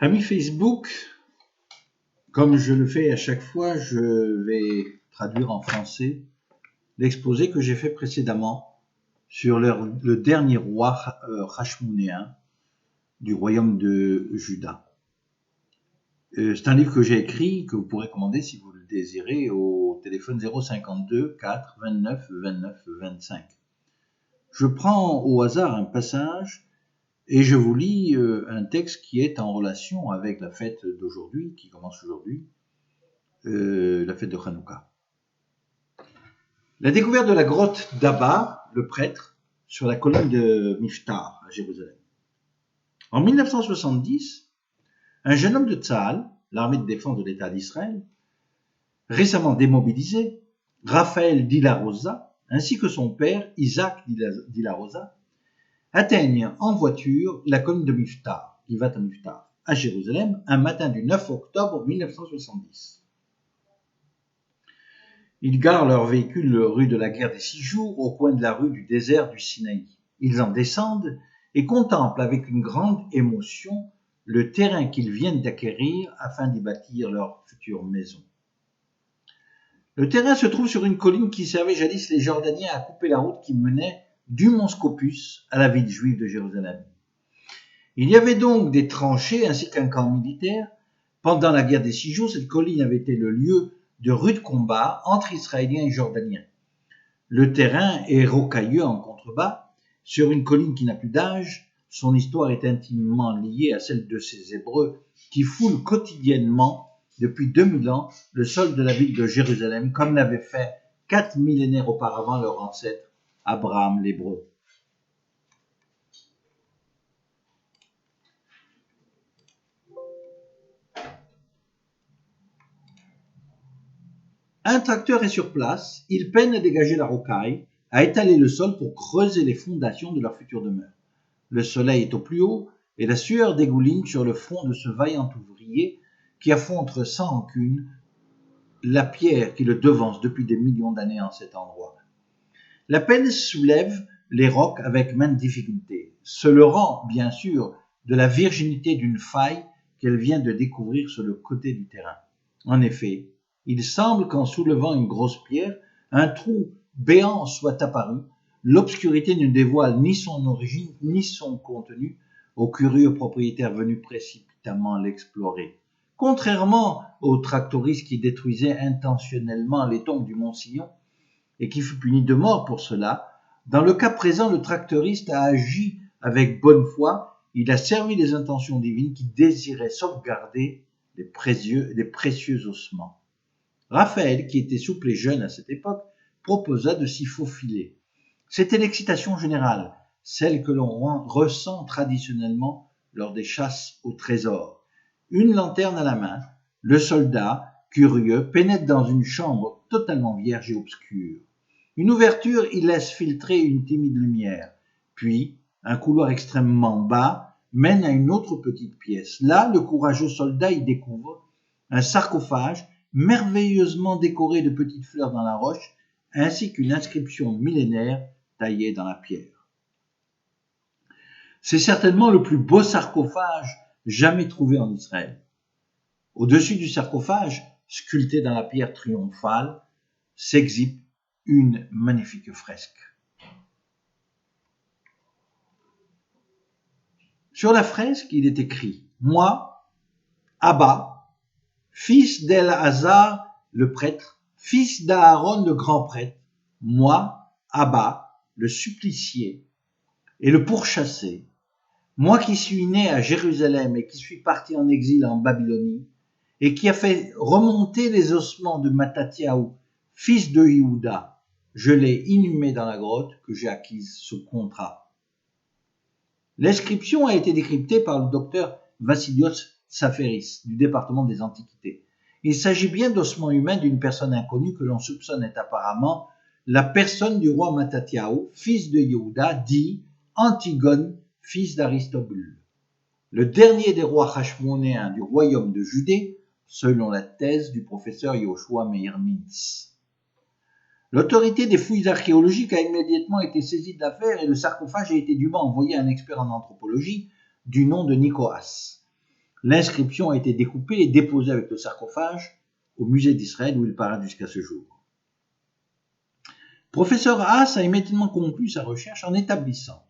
Ami Facebook, comme je le fais à chaque fois, je vais traduire en français l'exposé que j'ai fait précédemment sur le dernier roi Hachmounéen du royaume de Juda. C'est un livre que j'ai écrit, que vous pourrez commander si vous le désirez au téléphone 052 4 29 29 25. Je prends au hasard un passage et je vous lis un texte qui est en relation avec la fête d'aujourd'hui, qui commence aujourd'hui, la fête de Hanouka. La découverte de la grotte d'Abba, le prêtre, sur la colline de Miftar, à Jérusalem. En 1970, un jeune homme de Tzahal, l'armée de défense de l'État d'Israël, récemment démobilisé, Raphaël Dilarosa, ainsi que son père, Isaac Dilarosa, atteignent en voiture la colline de Miftar, Givat Miftar, à Jérusalem, un matin du 9 octobre 1970. Ils garent leur véhicule rue de la Guerre des 6 Jours, au coin de la rue du désert du Sinaï. Ils en descendent et contemplent avec une grande émotion le terrain qu'ils viennent d'acquérir afin d'y bâtir leur future maison. Le terrain se trouve sur une colline qui servait jadis les Jordaniens à couper la route qui menait du mont Scopus à la ville juive de Jérusalem. Il y avait donc des tranchées ainsi qu'un camp militaire. Pendant la guerre des 6 jours, cette colline avait été le lieu de rudes combats entre Israéliens et Jordaniens. Le terrain est rocailleux en contrebas, sur une colline qui n'a plus d'âge. Son histoire est intimement liée à celle de ces Hébreux qui foulent quotidiennement, depuis 2000 ans, le sol de la ville de Jérusalem, comme l'avait fait 4 millénaires auparavant leur ancêtre, Abraham l'Hébreu. Un tracteur est sur place, il peine à dégager la rocaille, à étaler le sol pour creuser les fondations de leur future demeure. Le soleil est au plus haut et la sueur dégouline sur le front de ce vaillant ouvrier qui affronte sans rancune la pierre qui le devance depuis des millions d'années en cet endroit. La pelle soulève les rocs avec maintes difficultés, se leurrant bien sûr de la virginité d'une faille qu'elle vient de découvrir sur le côté du terrain. En effet, il semble qu'en soulevant une grosse pierre, un trou béant soit apparu. L'obscurité ne dévoile ni son origine ni son contenu aux curieux propriétaires venus précipitamment l'explorer. Contrairement aux tractoristes qui détruisaient intentionnellement les tombes du Mont Sillon et qui fut puni de mort pour cela, dans le cas présent, le tractoriste a agi avec bonne foi. Il a servi les intentions divines qui désiraient sauvegarder les précieux ossements. Raphaël, qui était souple et jeune à cette époque, proposa de s'y faufiler. C'était l'excitation générale, celle que l'on ressent traditionnellement lors des chasses au trésor. Une lanterne à la main, le soldat, curieux, pénètre dans une chambre totalement vierge et obscure. Une ouverture y laisse filtrer une timide lumière, puis un couloir extrêmement bas mène à une autre petite pièce. Là, le courageux soldat y découvre un sarcophage merveilleusement décoré de petites fleurs dans la roche, ainsi qu'une inscription millénaire taillée dans la pierre. C'est certainement le plus beau sarcophage jamais trouvé en Israël. Au-dessus du sarcophage, sculpté dans la pierre triomphale, s'exhibe une magnifique fresque. Sur la fresque, il est écrit « Moi, Abba, fils d'El-Hazar, le prêtre, fils d'Aaron, le grand prêtre, moi, Abba, le supplicié et le pourchassé, moi qui suis né à Jérusalem et qui suis parti en exil en Babylonie, et qui a fait remonter les ossements de Mattathiaou, fils de Yehuda, je l'ai inhumé dans la grotte que j'ai acquise sous contrat. » L'inscription a été décryptée par le docteur Vassilios Tsaferis du département des Antiquités. Il s'agit bien d'ossements humains d'une personne inconnue que l'on soupçonne est apparemment la personne du roi Mattathiaou, fils de Yehuda, dit Antigone, fils d'Aristobule, le dernier des rois hachmonéens du royaume de Judée, selon la thèse du professeur Yoshua Meir Mintz. L'autorité des fouilles archéologiques a immédiatement été saisie de l'affaire et le sarcophage a été dûment envoyé à un expert en anthropologie du nom de Nicoas. L'inscription a été découpée et déposée avec le sarcophage au musée d'Israël où il parade jusqu'à ce jour. Professeur Haas a immédiatement conclu sa recherche en établissant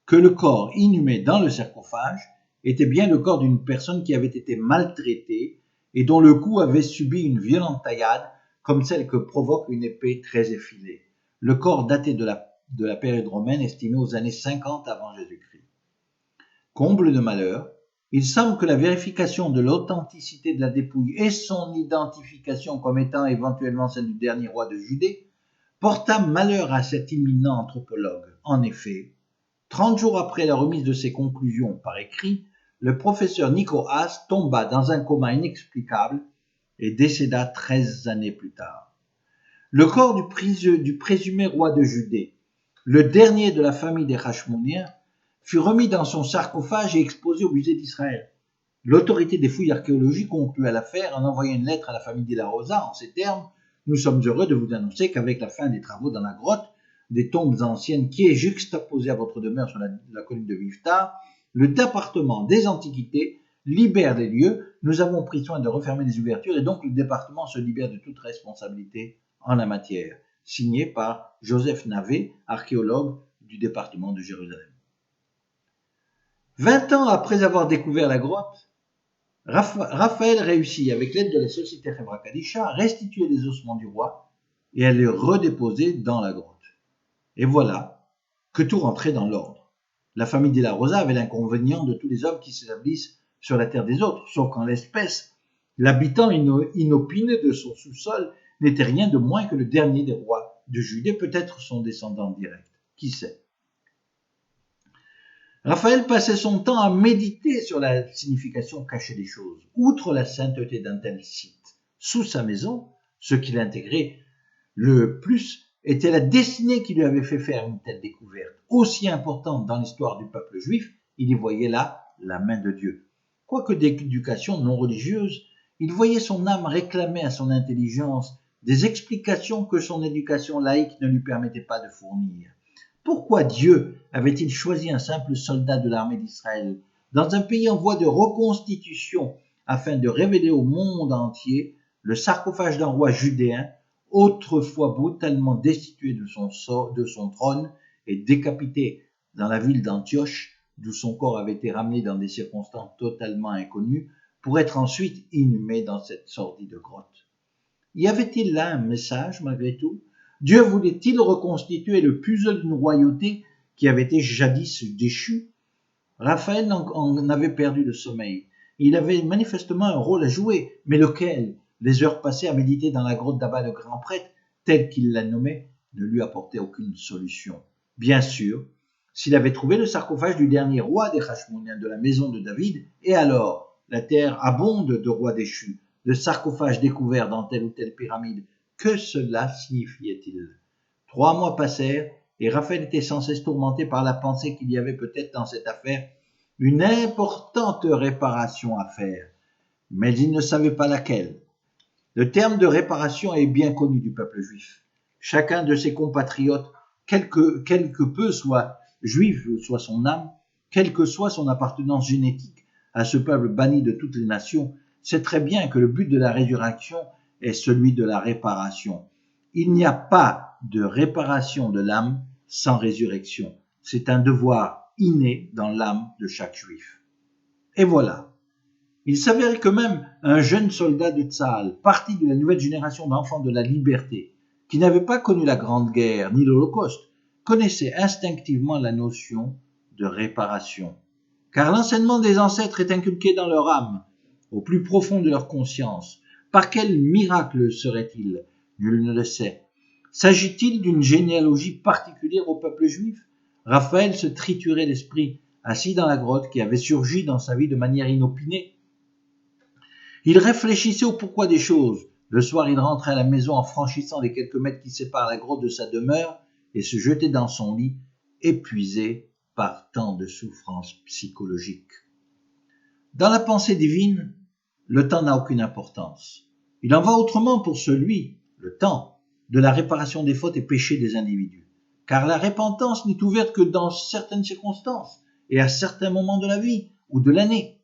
que le corps inhumé dans le sarcophage était bien le corps d'une personne qui avait été maltraitée et dont le cou avait subi une violente taillade comme celle que provoque une épée très effilée. Le corps datait de la période romaine estimée aux années 50 avant Jésus-Christ. Comble de malheur, il semble que la vérification de l'authenticité de la dépouille et son identification comme étant éventuellement celle du dernier roi de Judée porta malheur à cet éminent anthropologue. En effet, 30 jours après la remise de ses conclusions par écrit, le professeur Nico Haas tomba dans un coma inexplicable et décéda 13 années plus tard. Le corps du présumé roi de Judée, le dernier de la famille des Hachmoniens, fut remis dans son sarcophage et exposé au musée d'Israël. L'autorité des fouilles archéologiques conclut à l'affaire en envoyant une lettre à la famille de la Rosa en ces termes: « Nous sommes heureux de vous annoncer qu'avec la fin des travaux dans la grotte des tombes anciennes qui est juxtaposée à votre demeure sur la colline de Vifta, le département des antiquités libère les lieux. Nous avons pris soin de refermer les ouvertures et donc le département se libère de toute responsabilité en la matière. » Signé par Joseph Navet, archéologue du département de Jérusalem. 20 ans après avoir découvert la grotte, Raphaël réussit, avec l'aide de la société Hebra Kadisha, à restituer les ossements du roi et à les redéposer dans la grotte. Et voilà que tout rentrait dans l'ordre. La famille de la Rosa avait l'inconvénient de tous les hommes qui s'établissent sur la terre des autres, sauf qu'en l'espèce, l'habitant inopiné de son sous-sol n'était rien de moins que le dernier des rois de Judée, peut-être son descendant direct. Qui sait? Raphaël passait son temps à méditer sur la signification cachée des choses. Outre la sainteté d'un tel site, sous sa maison, ce qui l'intégrait le plus était la destinée qui lui avait fait faire une telle découverte. Aussi importante dans l'histoire du peuple juif, il y voyait là la main de Dieu. Quoique d'éducation non religieuse, il voyait son âme réclamer à son intelligence des explications que son éducation laïque ne lui permettait pas de fournir. Pourquoi Dieu avait-il choisi un simple soldat de l'armée d'Israël dans un pays en voie de reconstitution afin de révéler au monde entier le sarcophage d'un roi judéen autrefois brutalement destitué de son trône et décapité dans la ville d'Antioche, d'où son corps avait été ramené dans des circonstances totalement inconnues, pour être ensuite inhumé dans cette sordide grotte? Y avait-il là un message malgré tout? Dieu voulait-il reconstituer le puzzle d'une royauté qui avait été jadis déchue? Raphaël en avait perdu le sommeil. Il avait manifestement un rôle à jouer, mais lequel? Les heures passées à méditer dans la grotte d'Abba le grand prêtre, tel qu'il la nommait, ne lui apportaient aucune solution. Bien sûr, s'il avait trouvé le sarcophage du dernier roi des Hachmoniens de la maison de David, et alors la terre abonde de rois déchus, de sarcophages découverts dans telle ou telle pyramide. Que cela signifiait-il? 3 mois passèrent et Raphaël était sans cesse tourmenté par la pensée qu'il y avait peut-être dans cette affaire une importante réparation à faire, mais il ne savait pas laquelle. Le terme de réparation est bien connu du peuple juif. Chacun de ses compatriotes, quelque peu soit juif soit son âme, quelle que soit son appartenance génétique à ce peuple banni de toutes les nations, sait très bien que le but de la résurrection est celui de la réparation. Il n'y a pas de réparation de l'âme sans résurrection. C'est un devoir inné dans l'âme de chaque juif. Et voilà. Il s'avérait que même un jeune soldat de Tsahal, parti de la nouvelle génération d'enfants de la liberté, qui n'avait pas connu la Grande Guerre ni l'Holocauste, connaissait instinctivement la notion de réparation. Car l'enseignement des ancêtres est inculqué dans leur âme, au plus profond de leur conscience. Par quel miracle serait-il? Nul ne le sait. S'agit-il d'une généalogie particulière au peuple juif? Raphaël se triturait l'esprit, assis dans la grotte qui avait surgi dans sa vie de manière inopinée. Il réfléchissait au pourquoi des choses. Le soir, il rentrait à la maison en franchissant les quelques mètres qui séparent la grotte de sa demeure et se jetait dans son lit, épuisé par tant de souffrances psychologiques. Dans la pensée divine, le temps n'a aucune importance. Il en va autrement pour celui, le temps, de la réparation des fautes et péchés des individus. Car la repentance n'est ouverte que dans certaines circonstances et à certains moments de la vie ou de l'année.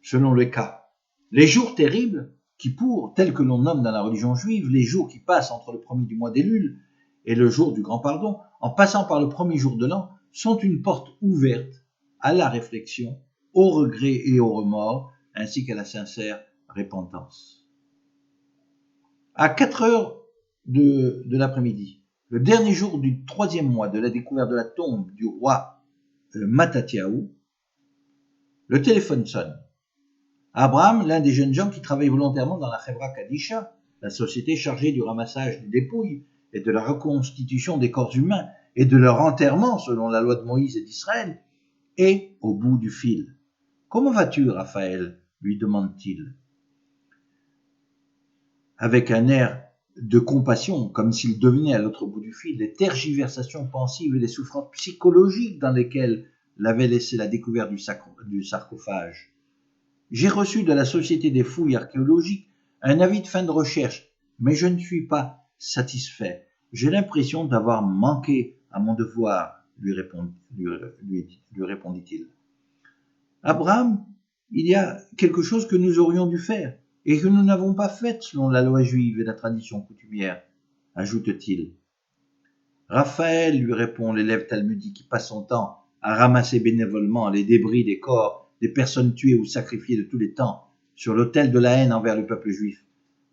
selon le cas. Les jours terribles, Kippour, tels que l'on nomme dans la religion juive, les jours qui passent entre le premier du mois d'Élul et le jour du grand pardon, en passant par le premier jour de l'an, sont une porte ouverte à la réflexion, au regret et au remords, ainsi qu'à la sincère repentance. À 4 heures de l'après-midi, le dernier jour du 3e mois de la découverte de la tombe du roi Mattathiaou, le téléphone sonne. Abraham, l'un des jeunes gens qui travaillent volontairement dans la Chevra Kadisha, la société chargée du ramassage des dépouilles et de la reconstitution des corps humains et de leur enterrement selon la loi de Moïse et d'Israël, est au bout du fil. « Comment vas-tu, Raphaël ?» lui demande-t-il. Avec un air de compassion, comme s'il devinait à l'autre bout du fil les tergiversations pensives et les souffrances psychologiques dans lesquelles l'avait laissé la découverte du sarcophage. J'ai reçu de la Société des fouilles archéologiques un avis de fin de recherche, mais je ne suis pas satisfait. J'ai l'impression d'avoir manqué à mon devoir, lui répondit-il. Abraham, il y a quelque chose que nous aurions dû faire et que nous n'avons pas fait selon la loi juive et la tradition coutumière, ajoute-t-il. Raphaël, lui répond l'élève talmudique qui passe son temps à ramasser bénévolement les débris des corps des personnes tuées ou sacrifiées de tous les temps sur l'autel de la haine envers le peuple juif.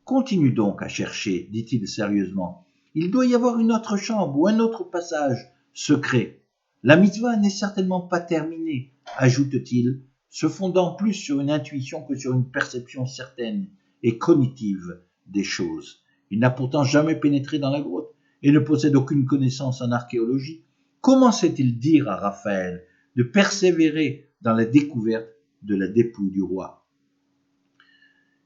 Continue donc à chercher, dit-il sérieusement. Il doit y avoir une autre chambre ou un autre passage secret. La mitzvah n'est certainement pas terminée, ajoute-t-il, se fondant plus sur une intuition que sur une perception certaine et cognitive des choses. Il n'a pourtant jamais pénétré dans la grotte et ne possède aucune connaissance en archéologie. Comment sait-il dire à Raphaël de persévérer dans la découverte de la dépouille du roi?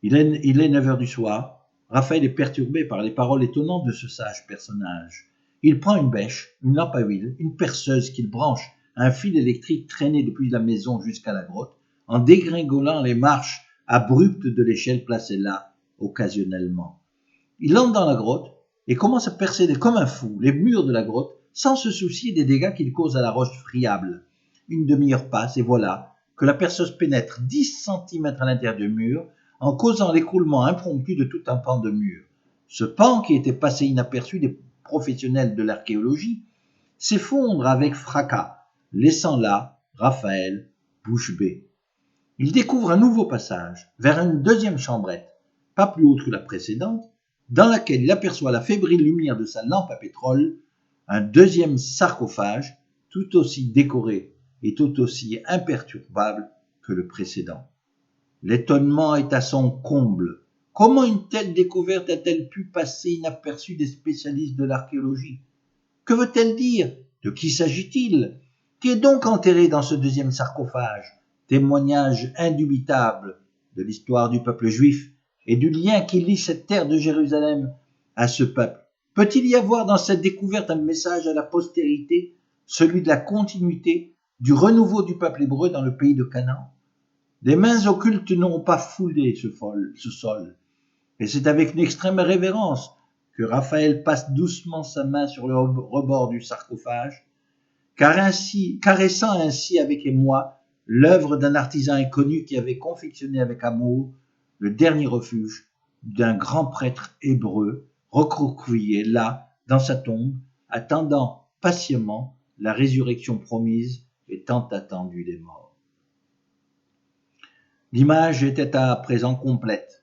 Il est 9 heures du soir. Raphaël est perturbé par les paroles étonnantes de ce sage personnage. Il prend une bêche, une lampe à huile, une perceuse qu'il branche à un fil électrique traîné depuis la maison jusqu'à la grotte, en dégringolant les marches abruptes de l'échelle placée là, occasionnellement. Il entre dans la grotte et commence à percer comme un fou les murs de la grotte sans se soucier des dégâts qu'il cause à la roche friable. Une demi-heure passe et voilà que la perceuse pénètre 10 cm à l'intérieur du mur en causant l'écroulement impromptu de tout un pan de mur. Ce pan, qui était passé inaperçu des professionnels de l'archéologie, s'effondre avec fracas, laissant là Raphaël bouche bée. Il découvre un nouveau passage vers une deuxième chambrette, pas plus haute que la précédente, dans laquelle il aperçoit la fébrile lumière de sa lampe à pétrole, un deuxième sarcophage, tout aussi décoré et tout aussi imperturbable que le précédent. L'étonnement est à son comble. Comment une telle découverte a-t-elle pu passer inaperçue des spécialistes de l'archéologie? Que veut-elle dire? De qui s'agit-il? Qui est donc enterré dans ce deuxième sarcophage? Témoignage indubitable de l'histoire du peuple juif et du lien qui lie cette terre de Jérusalem à ce peuple. Peut-il y avoir dans cette découverte un message à la postérité, celui de la continuité, du renouveau du peuple hébreu dans le pays de Canaan? Des mains occultes n'ont pas foulé ce sol, et c'est avec une extrême révérence que Raphaël passe doucement sa main sur le rebord du sarcophage, caressant ainsi avec émoi l'œuvre d'un artisan inconnu qui avait confectionné avec amour le dernier refuge d'un grand prêtre hébreu recroquevillé là, dans sa tombe, attendant patiemment la résurrection promise et tant attendue des morts. L'image était à présent complète.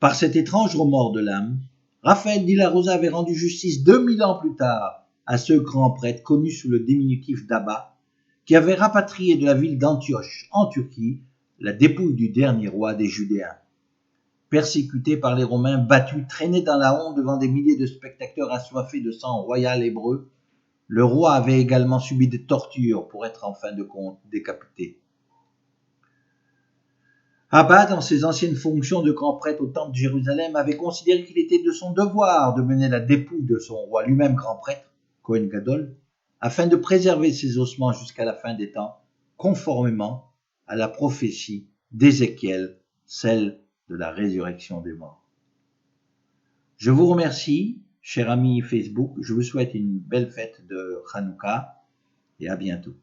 Par cet étrange remords de l'âme, Raphaël di la Rosa avait rendu justice 2000 ans plus tard à ce grand prêtre connu sous le diminutif d'Abba, qui avait rapatrié de la ville d'Antioche, en Turquie, la dépouille du dernier roi des Judéens. Persécuté par les Romains, battu, traîné dans la honte devant des milliers de spectateurs assoiffés de sang royal hébreu, le roi avait également subi des tortures pour être en fin de compte décapité. Abba, dans ses anciennes fonctions de grand prêtre au temple de Jérusalem, avait considéré qu'il était de son devoir de mener la dépouille de son roi, lui-même grand prêtre, Kohen Gadol, afin de préserver ses ossements jusqu'à la fin des temps, conformément à la prophétie d'Ézéchiel, celle de la résurrection des morts. Je vous remercie, chers amis Facebook, je vous souhaite une belle fête de Hanouka et à bientôt.